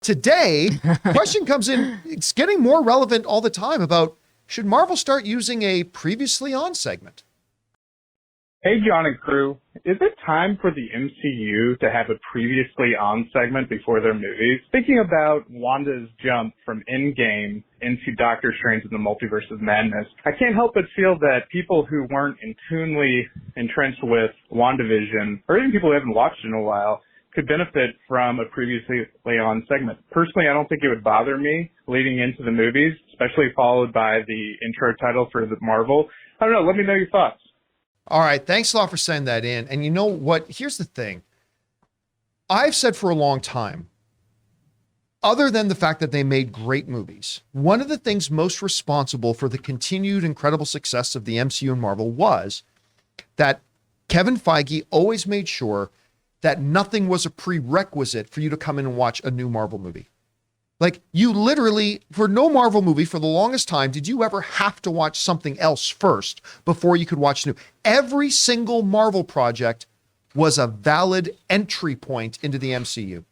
Today, question comes in, it's getting more relevant all the time about, should Marvel start using a previously on segment? Hey, John and crew. Is it time for the MCU to have a previously on segment before their movies? Thinking about Wanda's jump from Endgame into Doctor Strange and the Multiverse of Madness, I can't help but feel that people who weren't intunely entrenched with WandaVision, or even people who haven't watched it in a while, could benefit from a previously on segment. Personally, I don't think it would bother me leading into the movies, especially followed by the intro title for the Marvel. I don't know. Let me know your thoughts. All right. Thanks a lot for sending that in. And you know what? Here's the thing. I've said for a long time, other than the fact that they made great movies, one of the things most responsible for the continued incredible success of the MCU and Marvel was that Kevin Feige always made sure that nothing was a prerequisite for you to come in and watch a new Marvel movie. Like, you literally, for no Marvel movie, for the longest time, did you ever have to watch something else first before you could watch new? Every single Marvel project was a valid entry point into the MCU.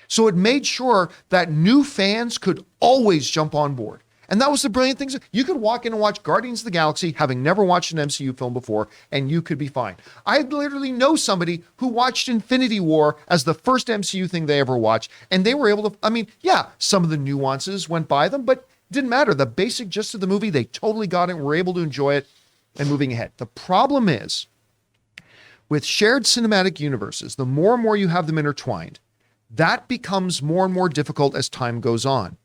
So it made sure that new fans could always jump on board. And that was the brilliant thing. You could walk in and watch Guardians of the Galaxy, having never watched an MCU film before, and you could be fine. I literally know somebody who watched Infinity War as the first MCU thing they ever watched, and they were able to, I mean, yeah, some of the nuances went by them, but it didn't matter. The basic gist of the movie, they totally got it and were able to enjoy it and moving ahead. The problem is, with shared cinematic universes, the more and more you have them intertwined, that becomes more and more difficult as time goes on.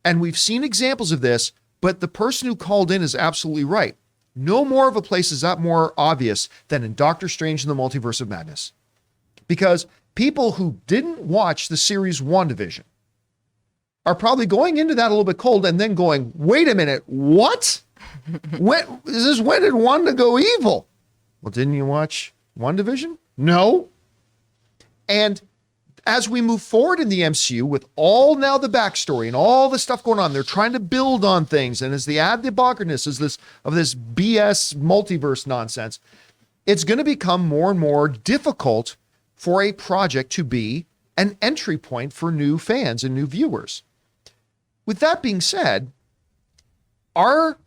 And we've seen examples of this, but the person who called in is absolutely right. No more of a place is that more obvious than in Doctor Strange and the Multiverse of Madness. Because people who didn't watch the series WandaVision are probably going into that a little bit cold and then going, wait a minute, what? When did Wanda go evil? Well, didn't you watch WandaVision? No. And as we move forward in the MCU with all now the backstory and all the stuff going on, they're trying to build on things. And as they add the bonkerness of this BS multiverse nonsense, it's going to become more and more difficult for a project to be an entry point for new fans and new viewers. With that being said, are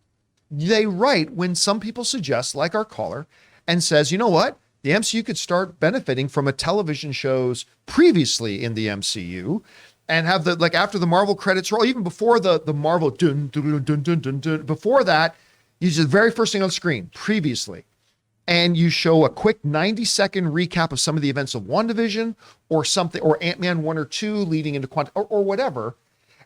they right when some people suggest, like our caller, and says, you know what? The MCU could start benefiting from a television shows previously in the MCU and have the, like after the Marvel credits roll, even before the Marvel, before that, you just the very first thing on screen, previously. And you show a quick 90-second recap of some of the events of WandaVision or something, or Ant-Man 1 or 2 leading into Quantum, or whatever.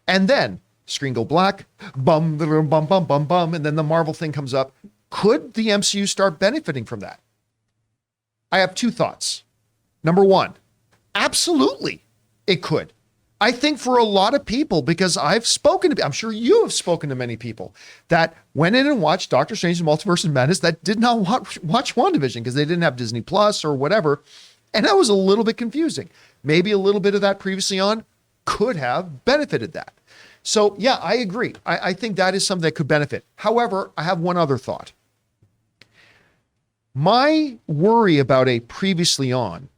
And then screen go black, bum, bum, bum, bum, bum, and then the Marvel thing comes up. Could the MCU start benefiting from that? I have two thoughts. Number one, absolutely, it could. I think for a lot of people, because I've spoken to, I'm sure you have spoken to many people that went in and watched Doctor Strange and Multiverse of Madness that did not watch WandaVision because they didn't have Disney Plus or whatever. And that was a little bit confusing. Maybe a little bit of that previously on could have benefited that. So yeah, I agree. I think that is something that could benefit. However, I have one other thought. My worry about a previously on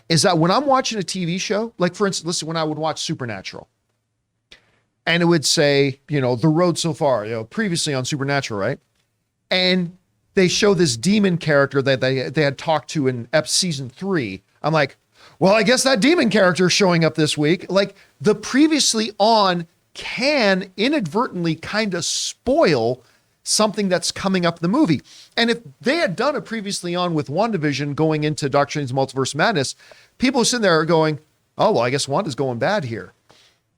is that when I'm watching a TV show, like for instance, listen, when I would watch Supernatural and it would say, you know, the road so far, you know, previously on Supernatural, right? And they show this demon character that they had talked to in season 3. I'm like, well, I guess that demon character is showing up this week. Like the previously on can inadvertently kind of spoil something that's coming up in the movie. And if they had done a previously on with WandaVision going into Doctor Strange's Multiverse of Madness, people sitting there are going, oh, well, I guess Wanda's going bad here.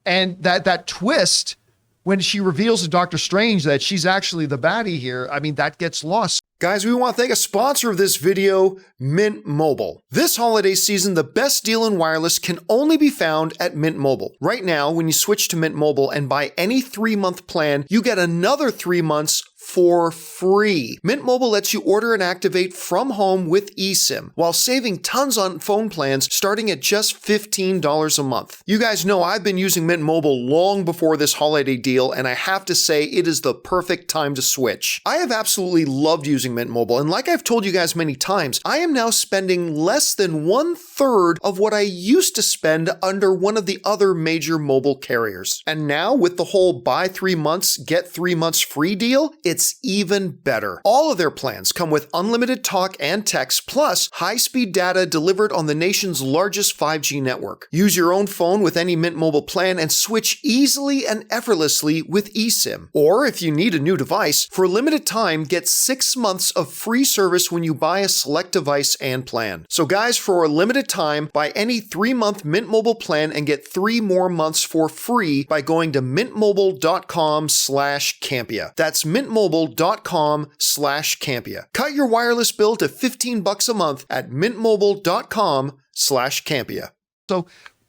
And that twist, when she reveals to Doctor Strange that she's actually the baddie here, I mean, that gets lost. Guys, we want to thank a sponsor of this video, Mint Mobile. This holiday season, the best deal in wireless can only be found at Mint Mobile. Right now, when you switch to Mint Mobile and buy any 3-month plan, you get another 3 months for free. Mint Mobile lets you order and activate from home with eSIM while saving tons on phone plans starting at just $15 a month. You guys know I've been using Mint Mobile long before this holiday deal, and I have to say it is the perfect time to switch. I have absolutely loved using Mint Mobile, and like I've told you guys many times, I am now spending less than 1/3 of what I used to spend under one of the other major mobile carriers. And now with the whole buy 3 months, get 3 months free deal, it's even better. All of their plans come with unlimited talk and text, plus high-speed data delivered on the nation's largest 5G network. Use your own phone with any Mint Mobile plan and switch easily and effortlessly with eSIM. Or if you need a new device, for a limited time, get 6 months of free service when you buy a select device and plan. So guys, for a limited time, buy any 3-month Mint Mobile plan and get 3 more months for free by going to mintmobile.com/Campea. That's mintmobile.com/Campea. Cut your wireless bill to $15 a month at mintmobile.com/Campea. So,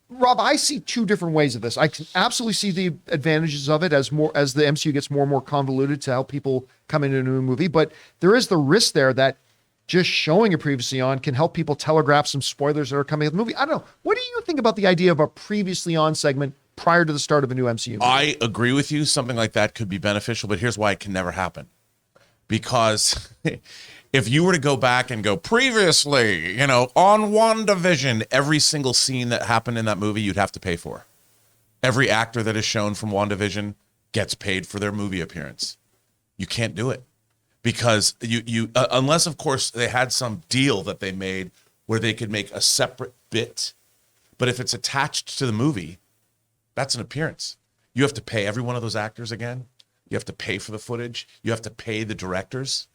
Rob, I see two different ways of this. I can absolutely see the advantages of it as the MCU gets more and more convoluted to help people come into a new movie, but there is the risk there that just showing it previously on can help people telegraph some spoilers that are coming in the movie. I don't know. What do you think about the idea of a previously on segment prior to the start of a new MCU movie? I agree with you. Something like that could be beneficial, but here's why it can never happen. Because if you were to go back and go previously, on WandaVision, every single scene that happened in that movie, you'd have to pay for. Every actor that is shown from WandaVision gets paid for their movie appearance. You can't do it. Because you unless, of course, they had some deal that they made where they could make a separate bit. But if it's attached to the movie, that's an appearance. You have to pay every one of those actors again. You have to pay for the footage. You have to pay the directors.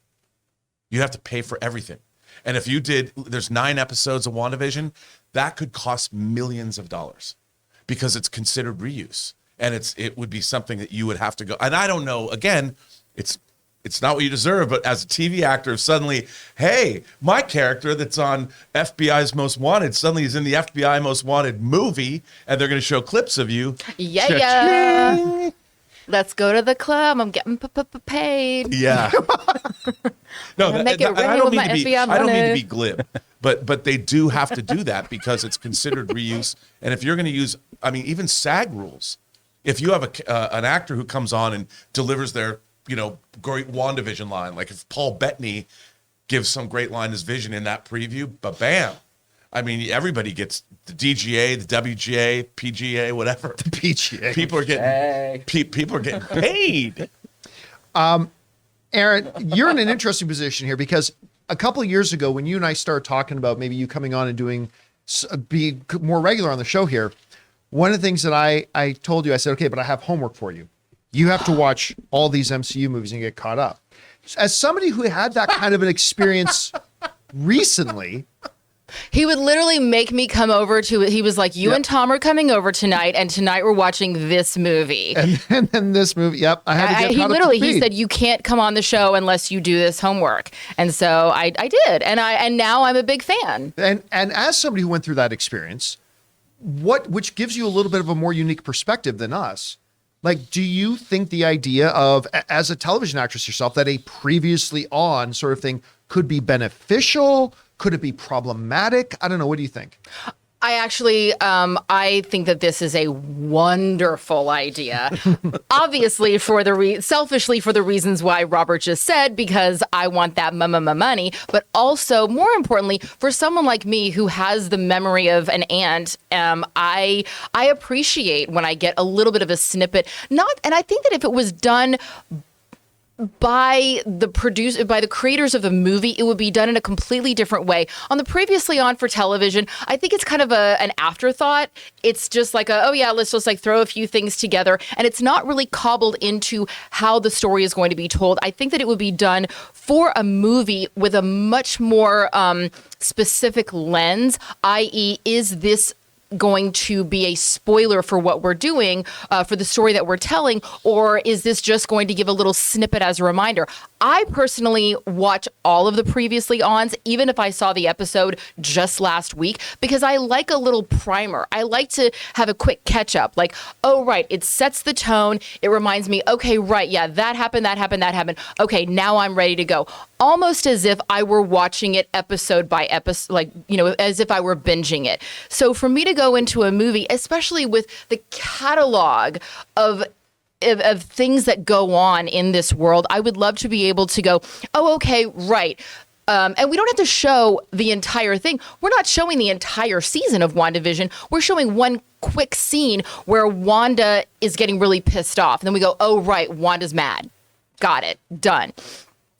You have to pay for everything. And if you there's 9 episodes of WandaVision, that could cost millions of dollars because it's considered reuse. And it would be something that you would have to go. And I don't know, again, it's not what you deserve, but as a TV actor, suddenly, hey, my character that's on FBI's Most Wanted suddenly is in the FBI Most Wanted movie, and they're going to show clips of you. Yeah. Let's go to the club. I'm getting paid. Yeah. No, I don't mean to be glib, but they do have to do that because it's considered reuse. And if you're going to use, even SAG rules, if you have an actor who comes on and delivers their great WandaVision line. Like if Paul Bettany gives some great line as Vision in that preview, but bam. Everybody gets the DGA, the WGA, PGA, whatever. The PGA. People are getting paid. Aaron, you're in an interesting position here because a couple of years ago when you and I started talking about maybe you coming on and be more regular on the show here, one of the things that I told you, I said, okay, but I have homework for you. You have to watch all these MCU movies and get caught up. As somebody who had that kind of an experience recently. He would literally make me come over he was like, you and Tom are coming over tonight, and tonight we're watching this movie. And then this movie, yep. I had to get caught up. He said, you can't come on the show unless you do this homework. And so I did. And now I'm a big fan. And as somebody who went through that experience, which gives you a little bit of a more unique perspective than us, like, do you think the idea of, as a television actress yourself, that a previously on sort of thing could be beneficial? Could it be problematic? I don't know. What do you think? I actually, I think that this is a wonderful idea. Obviously, selfishly for the reasons why Robert just said, because I want that money, but also more importantly, for someone like me who has the memory of an aunt, I appreciate when I get a little bit of a snippet. And I think that if it was done by the creators of the movie, it would be done in a completely different way. On the previously on for television, I think it's kind of an afterthought. It's just like let's just like throw a few things together, and it's not really cobbled into how the story is going to be told. I think that it would be done for a movie with a much more specific lens, i.e., is this going to be a spoiler for what we're doing, for the story that we're telling, or is this just going to give a little snippet as a reminder? I personally watch all of the previously ons, even if I saw the episode just last week, because I like a little primer. I like to have a quick catch up. Like, oh, right, it sets the tone. It reminds me, okay, right, yeah, that happened. Okay, now I'm ready to go. Almost as if I were watching it episode by episode, like, as if I were binging it. So for me to go into a movie, especially with the catalog of things that go on in this world, I would love to be able to go, oh, okay, right. And we don't have to show the entire thing. We're not showing the entire season of WandaVision. We're showing one quick scene where Wanda is getting really pissed off. And then we go, oh, right, Wanda's mad. Got it. Done.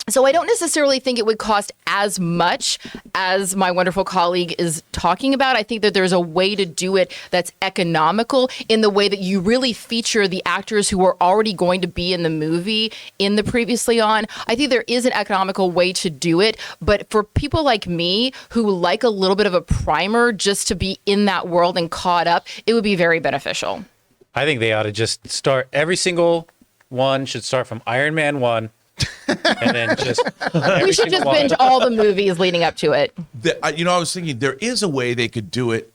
So I don't necessarily think it would cost as much as my wonderful colleague is talking about. I think that there's a way to do it that's economical in the way that you really feature the actors who are already going to be in the movie in the previously on. I think there is an economical way to do it. But for people like me who like a little bit of a primer just to be in that world and caught up, it would be very beneficial. I think they ought to just start, every single one should start from Iron Man 1. And then We should just binge all the movies leading up to it. I was thinking there is a way they could do it.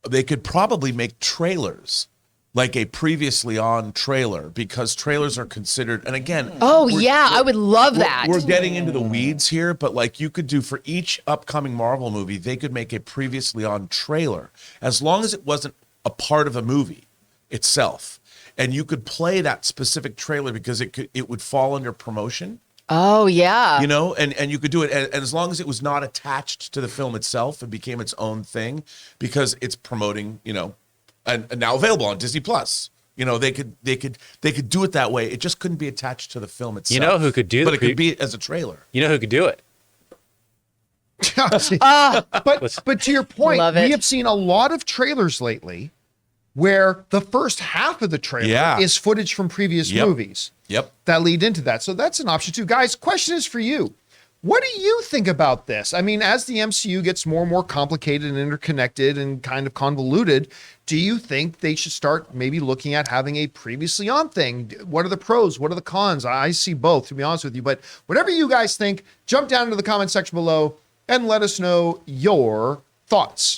They could probably make trailers, like a previously on trailer, because trailers are considered. And again, I would love that. We're getting into the weeds here, but like you could do for each upcoming Marvel movie, they could make a previously on trailer, as long as it wasn't a part of a movie itself. And you could play that specific trailer because it would fall under promotion. Oh, yeah. And you could do it. And as long as it was not attached to the film itself, it became its own thing because it's promoting, and now available on Disney Plus. They could do it that way. It just couldn't be attached to the film itself. You know who could do But it could be as a trailer. You know who could do it? But to your point, Love it. we have seen a lot of trailers lately where the first half of the trailer is footage from previous movies that lead into that. So that's an option too. Guys, question is for you. What do you think about this? I mean, as the MCU gets more and more complicated and interconnected and kind of convoluted, do you think they should start maybe looking at having a previously on thing? What are the pros? What are the cons? I see both, to be honest with you. But whatever you guys think, jump down into the comment section below and let us know your thoughts.